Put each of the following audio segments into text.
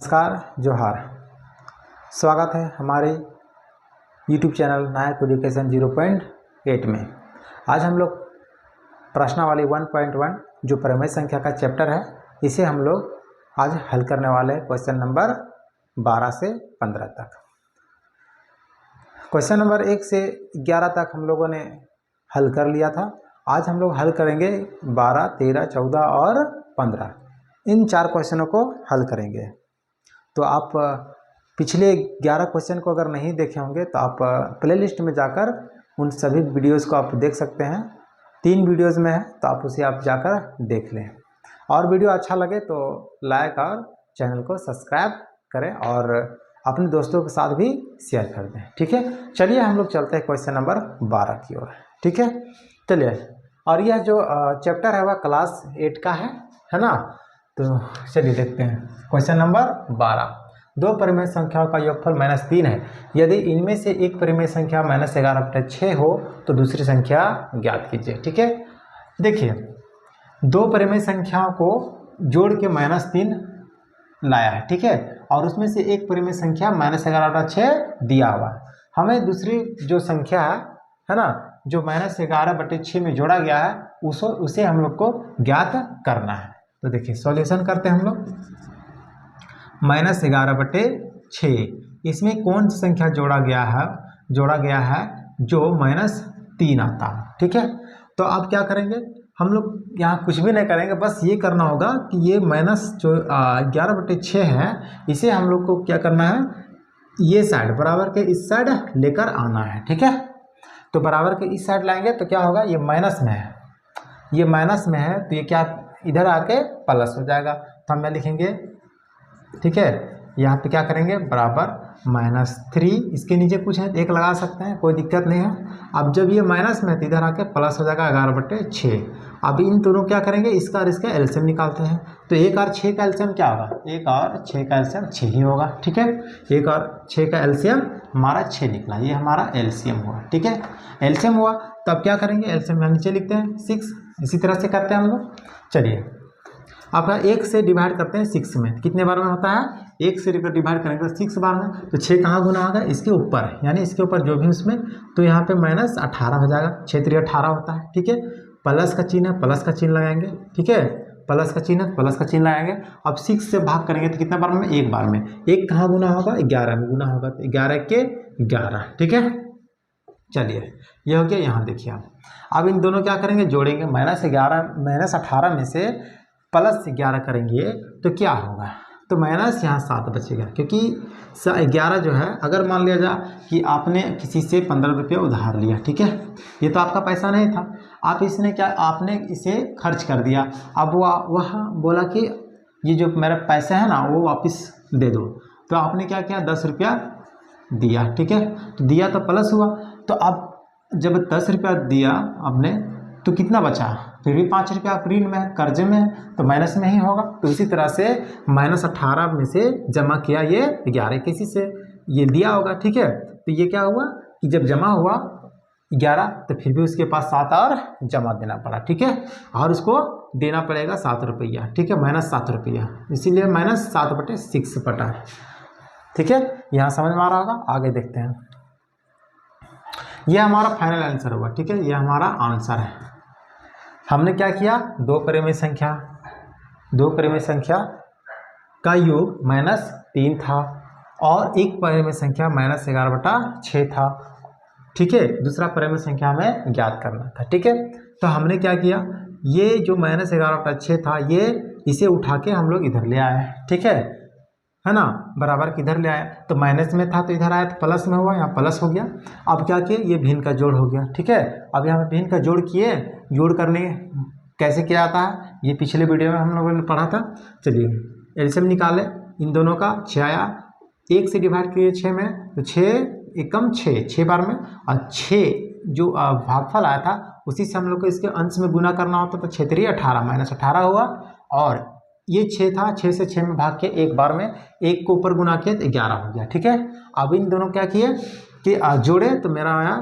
नमस्कार, जोहार। स्वागत है हमारे YouTube चैनल नायक एजुकेशन 0.8 में। आज हम लोग प्रश्नावली 1.1 जो प्रमेय संख्या का चैप्टर है, इसे हम लोग आज हल करने वाले हैं। क्वेश्चन नंबर 12 से 15 तक। क्वेश्चन नंबर 1 से 11 तक हम लोगों ने हल कर लिया था। आज हम लोग हल करेंगे 12, 13, 14 और 15। इन 4 क्वेश्चनों को हल करेंगे। तो आप पिछले 11 क्वेश्चन को अगर नहीं देखे होंगे तो आप प्लेलिस्ट में जाकर उन सभी वीडियोस को आप देख सकते हैं। 3 वीडियोस में है, तो आप उसे आप जाकर देख लें। और वीडियो अच्छा लगे तो लाइक और चैनल को सब्सक्राइब करें और अपने दोस्तों के साथ भी शेयर कर दें। ठीक है, चलिए हम लोग चलते हैं क्वेश्चन नंबर 12 की ओर। ठीक है, चलिए। और यह जो चैप्टर है वह क्लास 8 का है ना। तो चलिए देखते हैं क्वेश्चन नंबर 12। 2 परिमेय संख्याओं का योगफल -3 है। यदि इनमें से एक परिमेय संख्या -11/6 हो तो दूसरी संख्या ज्ञात कीजिए। ठीक है, देखिए 2 परिमेय संख्याओं को जोड़ के -3 लाया है। ठीक है, और उसमें से एक परिमेय संख्या -11/6 दिया हुआ। हमें दूसरी जो संख्या है ना, जो -11/6 में जोड़ा गया है, उसे हम लोग को ज्ञात करना है। तो देखिए सॉल्यूशन करते हैं हम लोग। -11/6 इसमें कौन सी संख्या जोड़ा गया है जो -3 आता है। ठीक है, तो आप क्या करेंगे, हम लोग यहाँ कुछ भी नहीं करेंगे, बस ये करना होगा कि ये जो 11/6 है, इसे हम लोग को क्या करना है, ये साइड बराबर के इस साइड लेकर आना है। ठीक है, तो बराबर के इस साइड लाएंगे तो क्या होगा, ये माइनस में है, ये माइनस में है, तो ये क्या इधर आके प्लस हो जाएगा। तो हम क्या लिखेंगे, ठीक है, यहाँ पे क्या करेंगे, बराबर -3, इसके नीचे कुछ है 1 लगा सकते हैं, कोई दिक्कत नहीं है। अब जब ये माइनस में है तो इधर आके प्लस हो जाएगा 11/6। अब इन दोनों क्या करेंगे, इसका और इसका एलसीएम निकालते हैं। तो 1 और 6 का एलसीएम क्या होगा, 1 और 6 का एलसीएम 6 ही होगा। ठीक है, 1 और 6 का एलसीएम हमारा 6 निकला, ये हमारा एलसीएम हुआ। ठीक है, एलसीएम हुआ, तो अब क्या करेंगे, एलसीएम यहाँ नीचे लिखते हैं 6। इसी तरह से करते हैं हम लोग। चलिए आपका 1 से डिवाइड करते हैं 6 में, कितने बार में होता है, 1 से डिवाइड करेंगे तो 6 बार में। तो 6 कहाँ गुना होगा, इसके ऊपर, यानी इसके ऊपर जो भी उसमें, तो यहाँ पे -18 हो जाएगा। 6 3 18 होता है। ठीक है, प्लस का चिन्ह है, प्लस का चिन्ह लगाएंगे। ठीक है, प्लस का चिन्ह, प्लस का चिन्ह लगाएंगे। अब 6 से भाग करेंगे तो कितने बार में, 1 बार में। 1 कहाँ गुना होगा, 11 में गुना होगा, तो 11 के 11। ठीक है, चलिए ये हो गया। यहाँ देखिए आप, अब इन दोनों क्या करेंगे, जोड़ेंगे। -18 में से +11 करेंगे तो क्या होगा, तो माइनस यहाँ 7 बचेगा, क्योंकि 11 जो है, अगर मान लिया जाए कि आपने किसी से 15 रुपये उधार लिया। ठीक है, ये तो आपका पैसा नहीं था, आपने इसे खर्च कर दिया। अब वह बोला कि ये जो मेरा पैसा है ना, वो वापस दे दो। तो आपने क्या किया, 10 रुपया दिया। ठीक है, तो दिया तो प्लस हुआ। तो अब जब 10 रुपया दिया आपने, तो कितना बचा, फिर भी 5 रुपया ऋण में, कर्जे में, तो माइनस में ही होगा। तो इसी तरह से -18 में से जमा किया ये 11, किसी से ये दिया होगा। ठीक है, तो ये क्या हुआ कि जब जमा हुआ 11, तो फिर भी उसके पास 7 और जमा देना पड़ा। ठीक है, और उसको देना पड़ेगा 7 रुपया। ठीक है, -7 रुपया, इसीलिए -7/6 पटा। ठीक है, यहाँ समझ में आ रहा होगा। आगे देखते हैं, यह हमारा फाइनल आंसर हुआ। ठीक है, यह हमारा आंसर है। हमने क्या किया, 2 परिमेय संख्या का योग -3 था और एक परिमेय संख्या -11/6 था। ठीक है, दूसरा परिमेय संख्या हमें ज्ञात करना था। ठीक है, तो हमने क्या किया, ये जो -11/6 था, ये इसे उठा के हम लोग इधर ले आए। ठीक है ना, बराबर किधर ले आया, तो माइनस में था तो इधर आया तो प्लस में हुआ, यहाँ प्लस हो गया। अब क्या किए, ये भिन्न का जोड़ हो गया। ठीक है, अब यहाँ पे भिन्न का जोड़ किए, जोड़ करने कैसे किया जाता है, ये पिछले वीडियो में हम लोगों ने पढ़ा था। चलिए एलसीएम निकाले, इन दोनों का 6 आया, 1 से डिवाइड किए 6 में, तो 6 एकम 6 बार में, और 6 जो भागफल आया था उसी से हम लोग को इसके अंश में गुना करना होता, तो 6 3 18, -18 हुआ। और ये 6 था, 6 से 6 में भाग के 1 बार में, 1 को ऊपर गुना किए तो 11 हो गया। ठीक है, अब इन दोनों क्या किए कि जोड़े, तो मेरा आया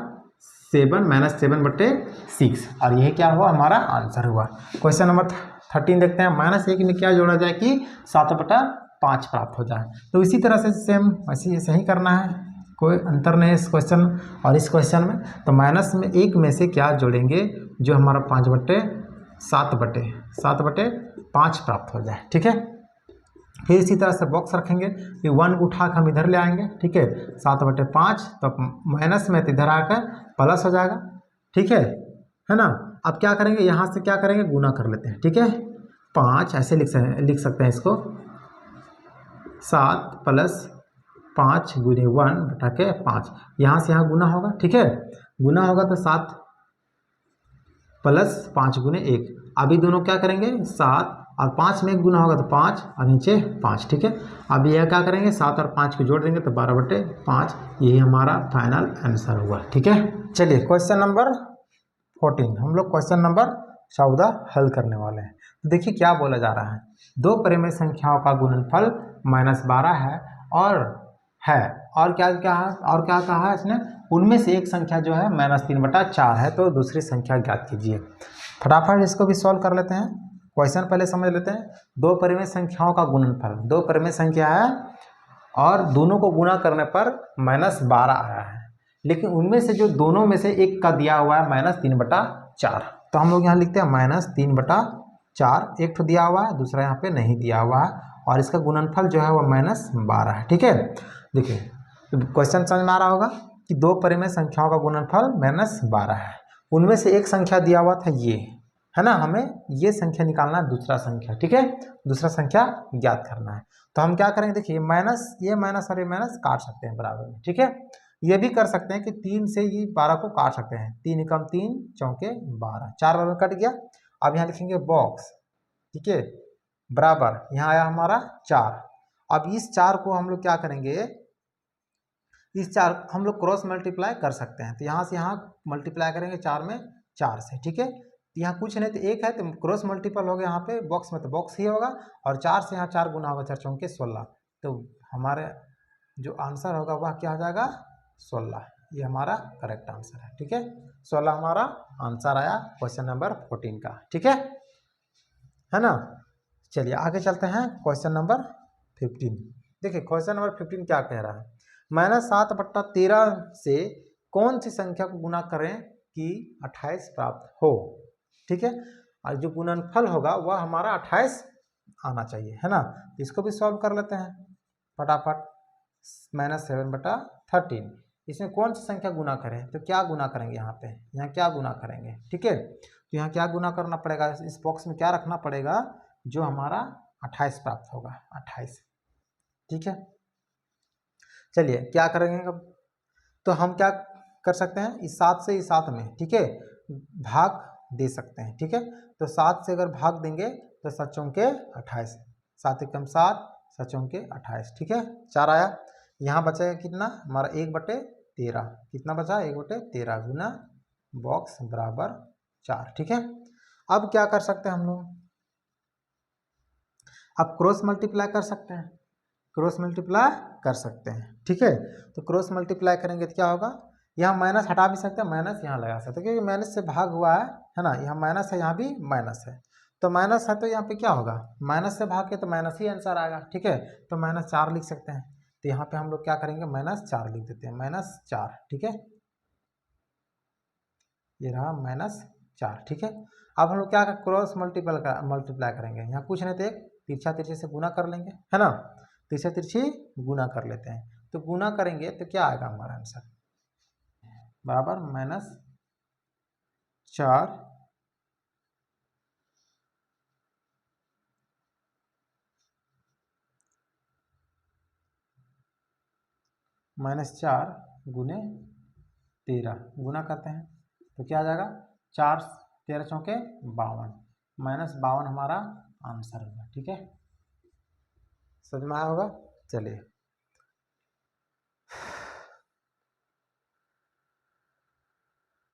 7 -7/6, और यही क्या हुआ, हमारा आंसर हुआ। क्वेश्चन नंबर 13 देखते हैं। -1 में क्या जोड़ा जाए कि 7/6 5 प्राप्त हो जाए। तो इसी तरह से सेम ऐसे ही करना है, कोई अंतर नहीं है इस क्वेश्चन और इस क्वेश्चन में। तो माइनस में 1 में से क्या जोड़ेंगे, जो हमारा 5/7/5 प्राप्त हो जाए। ठीक है, फिर इसी तरह से बॉक्स रखेंगे कि 1 उठा के हम इधर ले आएंगे। ठीक है, 7/5 तो माइनस में तो इधर आकर प्लस हो जाएगा। ठीक है ना। अब क्या करेंगे, यहाँ से क्या करेंगे, गुना कर लेते हैं। ठीक है, 5 ऐसे लिख सकते हैं इसको, 7 + 5 × 1/5, यहाँ से यहाँ गुना होगा। ठीक है, गुना होगा तो 7 + 5 × 1, अभी दोनों क्या करेंगे, 7 और 5 में 1 गुना होगा तो 5 और नीचे 5। ठीक है, अब यह क्या करेंगे, 7 और 5 को जोड़ देंगे तो 12/5, यही हमारा फाइनल आंसर हुआ। ठीक है, चलिए क्वेश्चन नंबर 14, हम लोग क्वेश्चन नंबर 14 हल करने वाले हैं। तो देखिए क्या बोला जा रहा है, दो परिमेय संख्याओं का गुणनफल -12 है और क्या कहा है इसने, उनमें से एक संख्या जो है -3/4 है, तो दूसरी संख्या ज्ञात कीजिए। फटाफट इसको भी सॉल्व कर लेते हैं। क्वेश्चन पहले समझ लेते हैं। दो परिमेय संख्याओं का गुणनफल, दो परिमेय संख्या है और दोनों को गुणा करने पर -12 आया है, लेकिन उनमें से जो दोनों में से एक का दिया हुआ है -3/4, तो हम लोग यहाँ लिखते हैं -3/4, एक तो दिया हुआ है, दूसरा यहाँ पे नहीं दिया हुआ है, और इसका गुणनफल जो है वो -12 है। ठीक है, देखिए क्वेश्चन समझ में आ रहा होगा कि दो परिमेय संख्याओं का गुणनफल -12 है, उनमें से एक संख्या दिया हुआ था ये, है ना, हमें ये संख्या निकालना है, दूसरा संख्या। ठीक है, दूसरा संख्या ज्ञात करना है। तो हम क्या करेंगे, देखिए ये माइनस और ये माइनस काट सकते हैं बराबर में। ठीक है, ये भी कर सकते हैं कि 3 से ये 12 को काट सकते हैं, 3 × 3 = 12, 4 बार में कट गया। अब यहाँ लिखेंगे बॉक्स, ठीक है, बराबर यहाँ आया हमारा 4। अब इस 4 को हम लोग क्या करेंगे, इस 4 हम लोग क्रॉस मल्टीप्लाई कर सकते हैं, तो यहाँ से यहाँ मल्टीप्लाई करेंगे 4 में 4 से। ठीक है, यहाँ कुछ नहीं तो 1 है, तो क्रॉस मल्टीपल हो गया, यहाँ पे बॉक्स में तो बॉक्स ही होगा, और 4 से यहाँ 4 गुना होगा, 4 × 16, तो हमारे जो आंसर होगा वह क्या हो जाएगा, 16। ये हमारा करेक्ट आंसर है। ठीक है, 16 हमारा आंसर आया क्वेश्चन नंबर 14 का। ठीक है ना। चलिए आगे चलते हैं, क्वेश्चन नंबर 15। देखिए क्वेश्चन नंबर 15 क्या कह रहा है, -7/13 से कौन सी संख्या को गुना करें कि 28 प्राप्त हो। ठीक है, और जो गुणनफल होगा वह हमारा 28 आना चाहिए, है ना। इसको भी सॉल्व कर लेते हैं फटाफट। -7/13, इसमें कौन सी संख्या गुना करें, तो क्या गुना करेंगे, यहाँ क्या गुना करेंगे। ठीक है, तो यहाँ क्या गुना करना पड़ेगा, इस बॉक्स में क्या रखना पड़ेगा, जो हमारा 28 प्राप्त होगा, 28। ठीक है, चलिए क्या करेंगे अब, तो हम क्या कर सकते हैं, इस 7 से इस 7 में, ठीक है, भाग दे सकते हैं। ठीक है, तो 7 से अगर भाग देंगे तो 7 × 28, 7 × 7, 7 × 28। ठीक है, 4 आया, यहाँ बचेगा कितना हमारा 1/13, कितना बचा 1/13 गुना बॉक्स बराबर 4। ठीक है, अब क्या कर सकते हैं हम लोग, अब क्रॉस मल्टीप्लाई कर सकते हैं, क्रॉस मल्टीप्लाई कर सकते हैं। ठीक है, तो क्रॉस मल्टीप्लाई करेंगे तो क्या होगा, यहाँ माइनस हटा भी सकते हैं, माइनस यहाँ लगा सकते हैं, क्योंकि माइनस से भाग हुआ है ना, यहाँ माइनस है, यहाँ भी माइनस है, तो माइनस है तो यहाँ पे क्या होगा, माइनस से भाग के तो माइनस ही आंसर आएगा। ठीक है, तो -4 लिख सकते हैं, तो यहाँ पे हम लोग क्या करेंगे, -4 लिख देते हैं, -4। ठीक है, ये रहा -4। ठीक है, अब हम लोग क्या क्रॉस मल्टीप्लाई करेंगे, यहाँ कुछ नहीं तो एक तिरछा तिरछे से गुना कर लेंगे, है ना, तिरछा तिरछी गुना कर लेते हैं, तो गुना करेंगे तो क्या आएगा हमारा आंसर, बराबर -4 -4 गुने 13 गुना करते हैं, तो क्या आ जाएगा, 4 13 चौके 52, -52 हमारा आंसर होगा। ठीक है, समझ में आया होगा। चलिए